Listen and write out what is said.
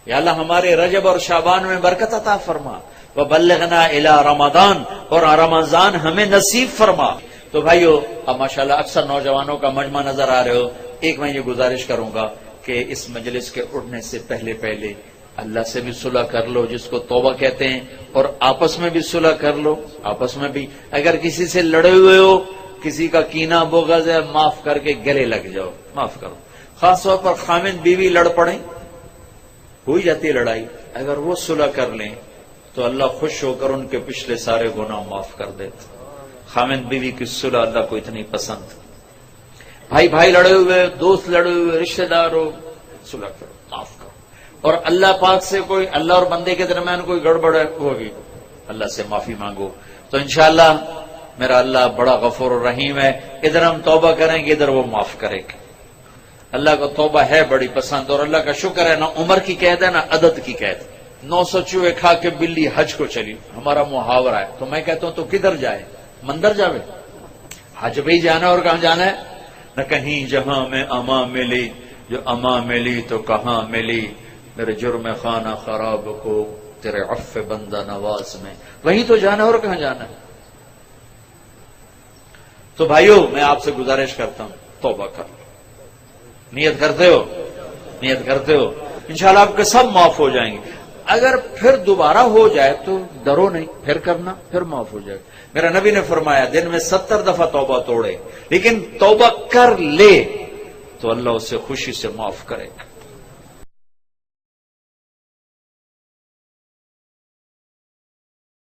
یا اللہ ہمارے رجب اور شعبان میں برکت عطا فرما، وبلغنا الی رمضان، اور رمضان ہمیں نصیب فرما۔ تو بھائیو اب ماشاءاللہ اکثر نوجوانوں کا مجمع نظر آ رہے ہو، ایک میں یہ گزارش کروں گا کہ اس مجلس کے اٹھنے سے پہلے اللہ سے بھی صلح کر لو، جس کو توبہ کہتے ہیں، اور آپس میں بھی صلح کر لو۔ آپس میں بھی اگر کسی سے لڑے ہوئے ہو، کسی کا کینہ بغض ہے، معاف کر کے گلے لگ جاؤ، معاف کرو۔ خاص طور پر خامند بیوی لڑ پڑیں، ہو ہی جاتی ہے لڑائی، اگر وہ صلح کر لیں تو اللہ خوش ہو کر ان کے پچھلے سارے گناہ معاف کر دیتے۔ خامند بیوی کی صلح اللہ کو اتنی پسند۔ بھائی لڑے ہوئے، دوست لڑے ہوئے، رشتہ دار ہو، صلح کرو، معاف کرو۔ اور اللہ پاک سے کوئی اللہ اور بندے کے درمیان کوئی گڑبڑ ہوگی، اللہ سے معافی مانگو، تو انشاءاللہ میرا اللہ بڑا غفور الرحیم ہے۔ ادھر ہم توبہ کریں گے، ادھر وہ معاف کرے گا۔ اللہ کو توبہ ہے بڑی پسند، اور اللہ کا شکر ہے نہ عمر کی قید ہے نہ عدد کی قید۔ 900 چوہے کھا کے بلی حج کو چلی، ہمارا محاورہ ہے، تو میں کہتا ہوں تو کدھر جائے؟ مندر جاوے؟ حج پہ ہی جانا، اور کہاں جانا ہے؟ نہ کہیں جہاں میں اما ملی، جو اما ملی تو کہاں ملی، میرے جرم خانہ خراب کو تیرے عفو بندہ نواز میں، وہیں تو جانا ہے، اور کہاں جانا ہے؟ تو بھائیو میں آپ سے گزارش کرتا ہوں، توبہ کر لو۔ نیت کرتے ہو انشاءاللہ آپ کے سب معاف ہو جائیں گے۔ اگر پھر دوبارہ ہو جائے تو ڈرو نہیں، پھر کرنا، پھر معاف ہو جائے گا۔ میرا نبی نے فرمایا دن میں 70 دفعہ توبہ توڑے، لیکن توبہ کر لے تو اللہ اسے خوشی سے معاف کرے گا۔